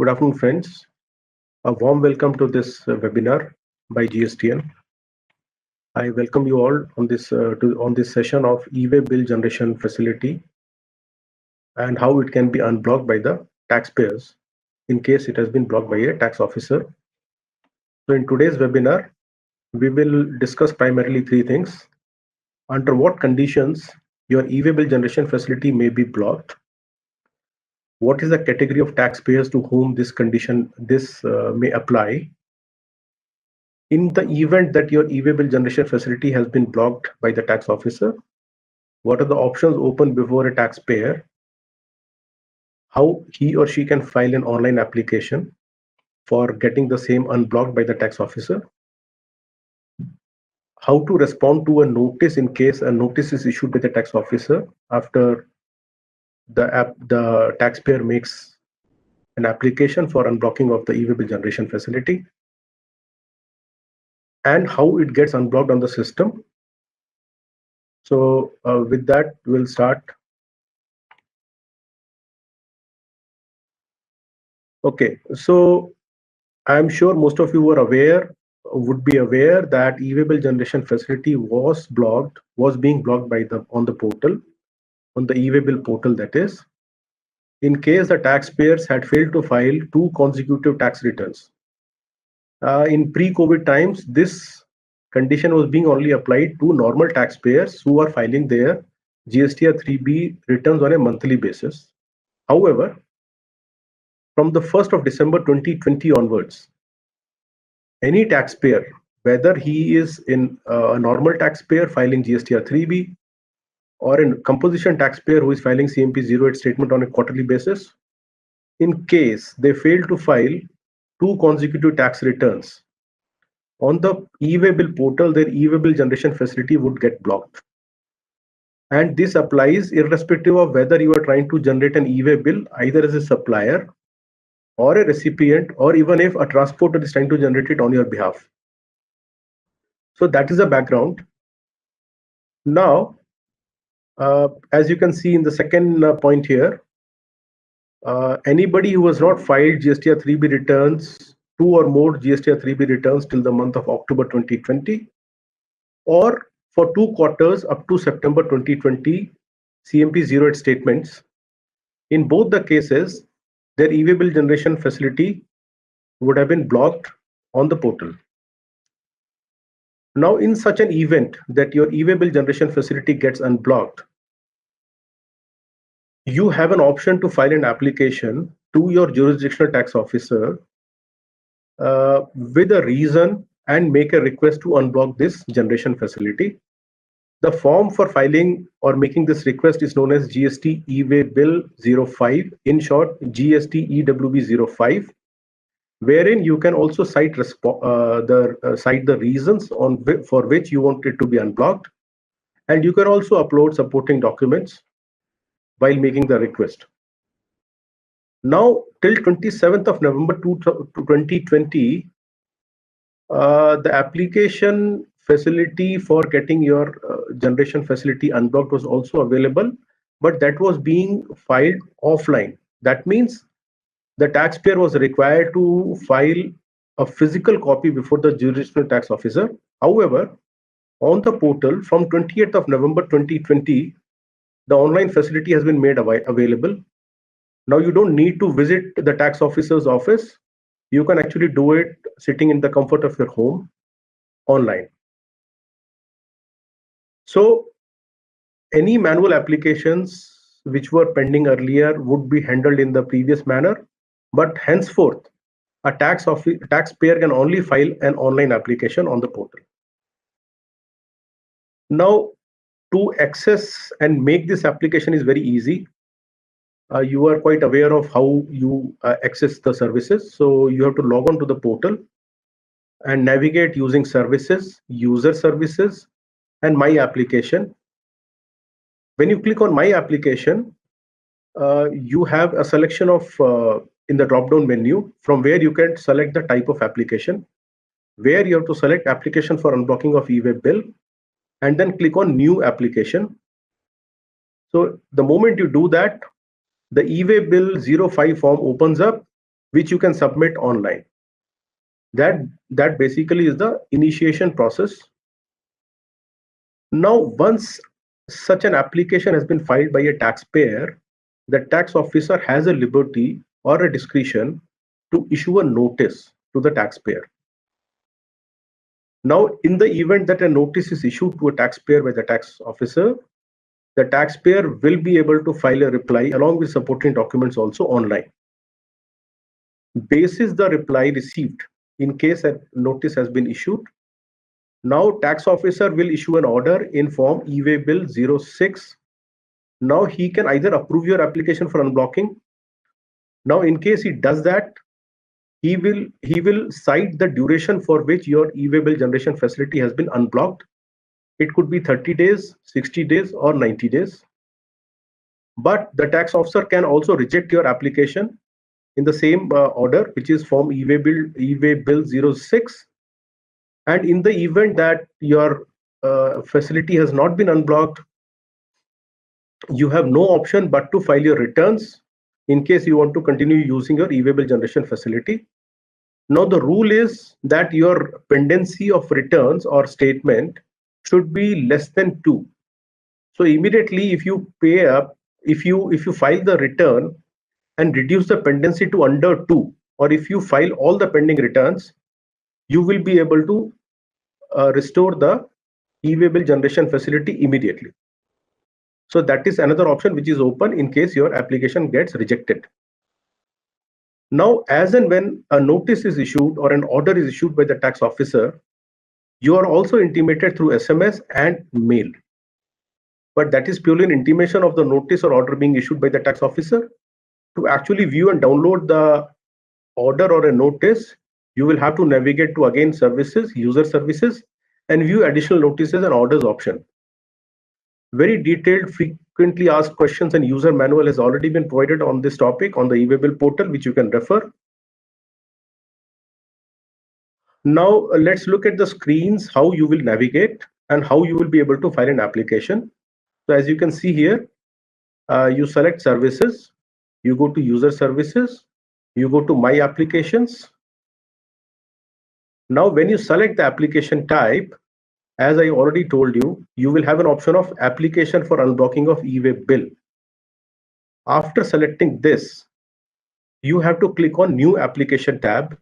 Good afternoon, friends. A warm welcome to this webinar by GSTN. I welcome you all on this session of e-way bill generation facility and how it can be unblocked by the taxpayers in case it has been blocked by a tax officer. So in today's webinar, we will discuss primarily three things: under what conditions your e-way bill generation facility may be blocked, what is the category of taxpayers to whom this may apply. In the event that your e-way bill generation facility has been blocked by the tax officer, what are the options open before a taxpayer? How he or she can file an online application for getting the same unblocked by the tax officer? How to respond to a notice in case a notice is issued by the tax officer after the taxpayer makes an application for unblocking of the e-way bill generation facility, and how it gets unblocked on the system. So with that, we'll start. Okay, so I'm sure most of you would be aware that e-way bill generation facility was being blocked by on the portal, on the e-way bill portal, that is, in case the taxpayers had failed to file two consecutive tax returns. In pre-COVID times, this condition was being only applied to normal taxpayers who are filing their GSTR 3B returns on a monthly basis. However, from the 1st of December 2020 onwards, any taxpayer, whether he is a normal taxpayer filing GSTR 3B or a composition taxpayer who is filing CMP 08 statement on a quarterly basis, in case they fail to file two consecutive tax returns on the e-way bill portal, their e-way bill generation facility would get blocked. And this applies irrespective of whether you are trying to generate an e-way bill either as a supplier or a recipient, or even if a transporter is trying to generate it on your behalf. So that is the background. Now, as you can see in the second point here, anybody who has not filed GSTR 3B returns, two or more GSTR 3B returns till the month of October 2020, or for 2 quarters up to September 2020 CMP 08 statements, in both the cases, their e-way bill generation facility would have been blocked on the portal. Now, in such an event that your e-way bill generation facility gets unblocked, you have an option to file an application to your jurisdictional tax officer with a reason and make a request to unblock this generation facility. The form for filing or making this request is known as GST e-way bill 05, in short GST EWB 05, wherein you can also cite the reasons for which you want it to be unblocked, and you can also upload supporting documents while making the request. Now, till 27th of November 2020, the application facility for getting your generation facility unblocked was also available, but that was being filed offline. That means the taxpayer was required to file a physical copy before the jurisdictional tax officer. However, on the portal from 28th of November 2020, the online facility has been made available. Now you don't need to visit the tax officer's office. You can actually do it sitting in the comfort of your home online. So any manual applications which were pending earlier would be handled in the previous manner, but henceforth a taxpayer can only file an online application on the portal. Now, to access and make this application is very easy. You are quite aware of how you access the services. So you have to log on to the portal and navigate using services, user services, and my application. When you click on my application, you have a selection of in the drop-down menu from where you can select the type of application, where you have to select application for unblocking of e-way bill, and then click on new application. So the moment you do that, the e-way bill 05 form opens up, which you can submit online. That basically is the initiation process. Now, once such an application has been filed by a taxpayer, the tax officer has a liberty or a discretion to issue a notice to the taxpayer. Now, in the event that a notice is issued to a taxpayer by the tax officer, the taxpayer will be able to file a reply along with supporting documents also online. Basis the reply received, in case a notice has been issued, now tax officer will issue an order in form e-way bill 06. Now he can either approve your application for unblocking. Now in case he does that, he will cite the duration for which your e-way bill generation facility has been unblocked. It could be 30 days, 60 days, or 90 days. But the tax officer can also reject your application in the same order, which is form e-way bill 06. And in the event that your facility has not been unblocked, you have no option but to file your returns in case you want to continue using your e-way bill generation facility. Now the rule is that your pendency of returns or statement should be less than 2. So immediately if you pay up, if you file the return and reduce the pendency to under 2, or if you file all the pending returns, you will be able to restore the e-way bill generation facility immediately. So that is another option which is open in case your application gets rejected. Now, as and when a notice is issued or an order is issued by the tax officer, you are also intimated through SMS and mail. But that is purely an intimation of the notice or order being issued by the tax officer. To actually view and download the order or a notice, you will have to navigate to again services, user services, and view additional notices and orders option. Very detailed, frequently asked questions and user manual has already been provided on this topic on the e-way bill portal, which you can refer. Now let's look at the screens, how you will navigate and how you will be able to file an application. So as you can see here, you select services, you go to user services, you go to my applications. Now when you select the application type, as I already told you, you will have an option of application for unblocking of e-way bill. After selecting this, you have to click on new application tab.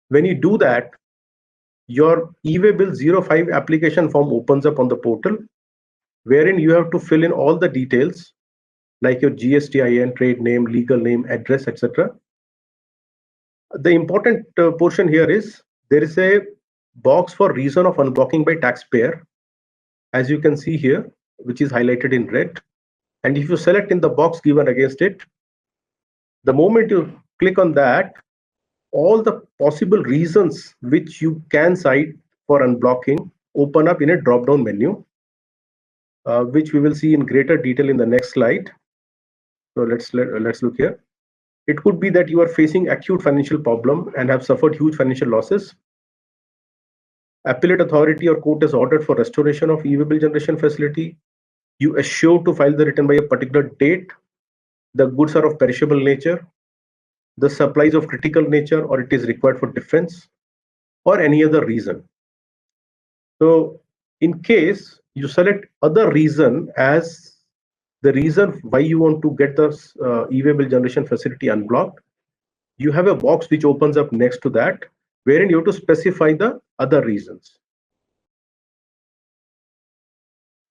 When you do that, your e-way bill 05 application form opens up on the portal, wherein you have to fill in all the details like your GSTIN, trade name, legal name, address, etc. The important portion here is there is a box for reason of unblocking by taxpayer, as you can see here, which is highlighted in red. And if you select in the box given against it, the moment you click on that, all the possible reasons which you can cite for unblocking open up in a drop-down menu, which we will see in greater detail in the next slide. So let's look here. It could be that you are facing acute financial problem and have suffered huge financial losses. Appellate authority or court has ordered for restoration of e-way bill generation facility. You assure to file the return by a particular date. The goods are of perishable nature. The supplies of critical nature, or it is required for defense, or any other reason. So in case you select other reason as the reason why you want to get the e-way bill generation facility unblocked, you have a box which opens up next to that, wherein you have to specify the other reasons.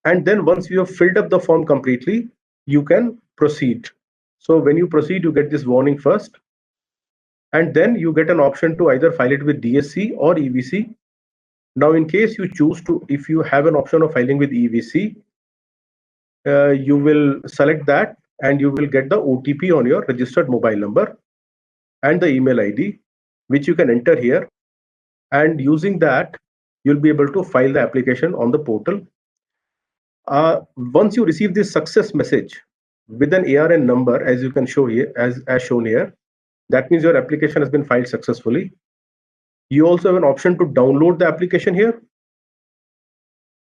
And then once you have filled up the form completely, you can proceed. So when you proceed, you get this warning first, and then you get an option to either file it with DSC or EVC. Now, in case you choose to, if you have an option of filing with EVC, you will select that and you will get the OTP on your registered mobile number and the email ID, which you can enter here. And using that, you'll be able to file the application on the portal. Once you receive this success message with an ARN number, as you can show here, as shown here, that means your application has been filed successfully. You also have an option to download the application here.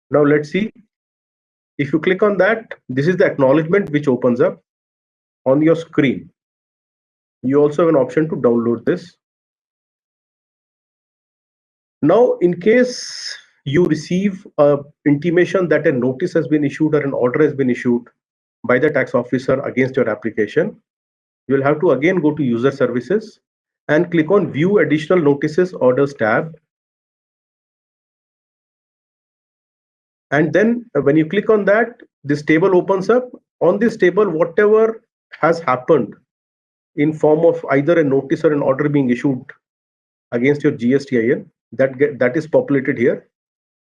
Now let's see. If you click on that, this is the acknowledgement which opens up on your screen. You also have an option to download this. Now, in case you receive a intimation that a notice has been issued or an order has been issued by the tax officer against your application, you will have to again go to user services and click on view additional notices orders tab. And then when you click on that, this table opens up. On this table, whatever has happened in form of either a notice or an order being issued against your GSTIN, that is populated here.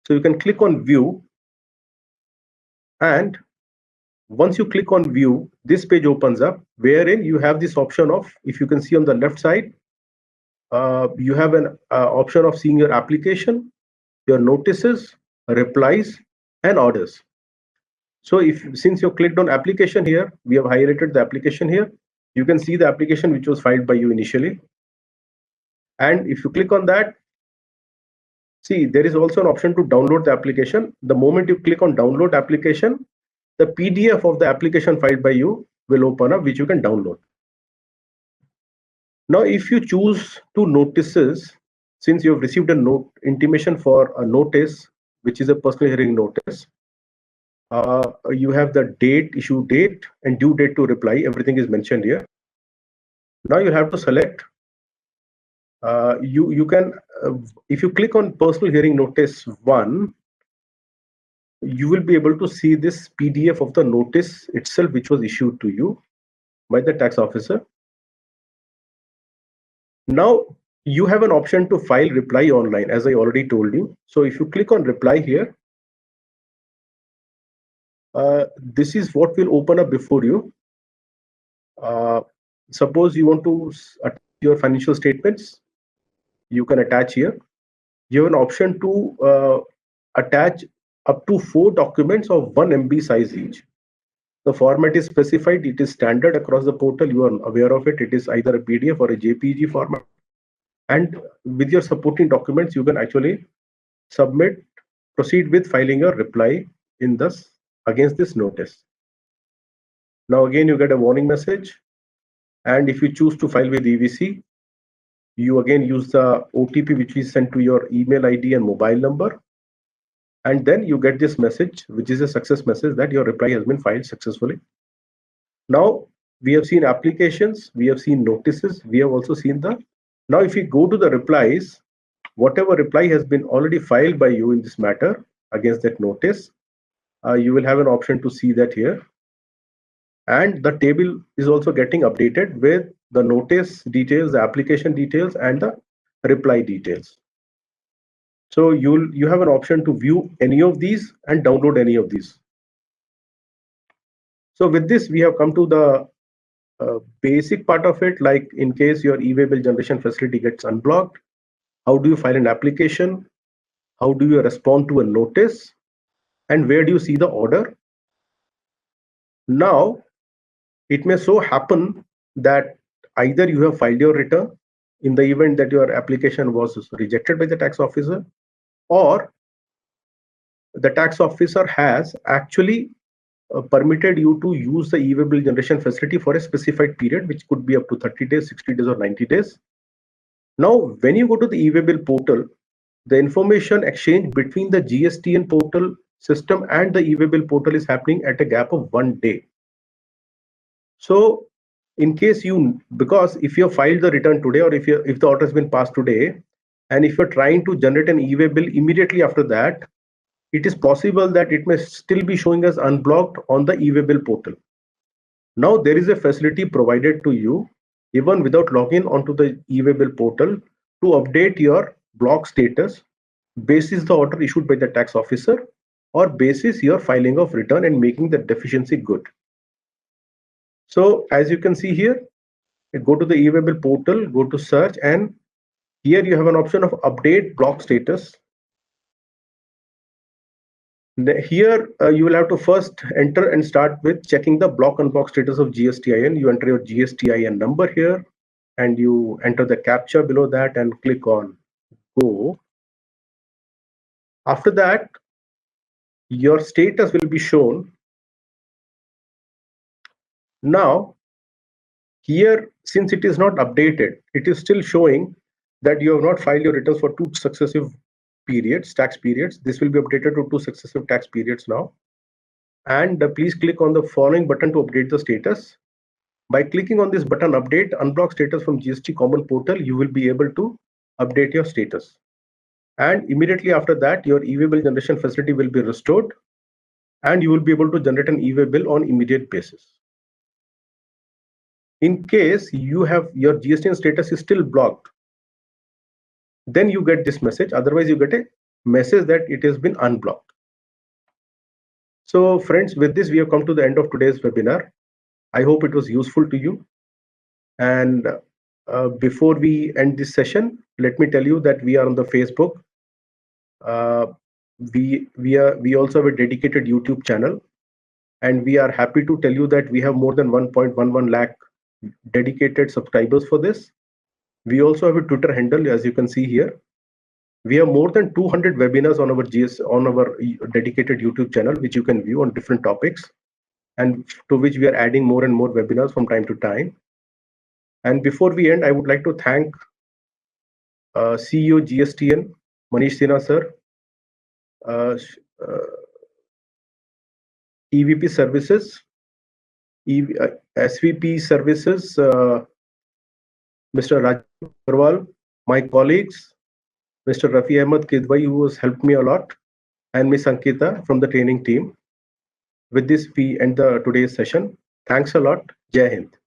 So you can click on view, and once you click on view, this page opens up wherein you have this option of, if you can see on the left side, you have an option of seeing your application, your notices, replies, and orders. So since you clicked on application here, we have highlighted the application here. You can see the application which was filed by you initially. And if you click on that, see, there is also an option to download the application. The moment you click on download application, the PDF of the application filed by you will open up, which you can download. Now, if you choose to notices, since you have received a intimation for a notice, which is a personal hearing notice, you have the date, issue date, and due date to reply. Everything is mentioned here. Now you have to select. You can, if you click on personal hearing notice 1, you will be able to see this PDF of the notice itself, which was issued to you by the tax officer. Now you have an option to file reply online, as I already told you. So if you click on reply here, this is what will open up before you. Suppose you want to attach your financial statements, you can attach here. You have an option to attach up to 4 documents of 1 MB size each. The format is specified, it is standard across the portal, you are aware of it. It is either a PDF or a JPG format. And with your supporting documents, you can actually proceed with filing your reply in this against this notice. Now again, you get a warning message. And if you choose to file with EVC, you again use the OTP which is sent to your email ID and mobile number. And then you get this message, which is a success message that your reply has been filed successfully. Now, we have seen applications, we have seen notices, we have also seen now if you go to the replies, whatever reply has been already filed by you in this matter against that notice, you will have an option to see that here. And the table is also getting updated with the notice details, the application details, and the reply details. So you have an option to view any of these and download any of these. So with this, we have come to the basic part of it, like in case your e-way bill generation facility gets unblocked, how do you file an application? How do you respond to a notice? And where do you see the order? Now, it may so happen that either you have filed your return in the event that your application was rejected by the tax officer, or the tax officer has actually permitted you to use the e-way bill generation facility for a specified period, which could be up to 30 days, 60 days, or 90 days. Now, when you go to the e-way bill portal, the information exchange between the GSTN portal system and the e-way bill portal is happening at a gap of 1 day. So in case because if you have filed the return today, or if the order has been passed today, and if you're trying to generate an e-way bill immediately after that, it is possible that it may still be showing as unblocked on the e-way bill portal. Now there is a facility provided to you, even without login onto the e-way bill portal, to update your block status basis the order issued by the tax officer, or basis your filing of return and making the deficiency good. So as you can see here, go to the e-way bill portal, go to search, and here you have an option of update block status. Here you will have to first enter and start with checking the block unblock status of GSTIN. You enter your GSTIN number here, and you enter the captcha below that and click on go. After that, your status will be shown. Now Here, since it is not updated, it is still showing that you have not filed your returns for 2 successive periods, tax periods. This will be updated to 2 successive tax periods now. And please click on the following button to update the status. By clicking on this button, update unblock status from GST common portal, you will be able to update your status. And immediately after that, your e-way bill generation facility will be restored, and you will be able to generate an e-way bill on immediate basis. In case you have your GSTN status is still blocked, then you get this message. Otherwise, you get a message that it has been unblocked. So friends, with this, we have come to the end of today's webinar. I hope it was useful to you. And before we end this session, let me tell you that we are on the Facebook. We also have a dedicated YouTube channel, and we are happy to tell you that we have more than 1.11 lakh dedicated subscribers for this. We also have a Twitter handle, as you can see here. We have more than 200 webinars on our dedicated YouTube channel, which you can view on different topics, and to which we are adding more and more webinars from time to time. And before we end, I would like to thank CEO GSTN, Manish Sinha sir, EVP Services, SVP Services, Mr. Rajiv Agarwal, my colleagues, Mr. Rafi Ahmed Kidwai, who has helped me a lot, and Ms. Ankita from the training team. With this, we end today's session. Thanks a lot. Jai Hind.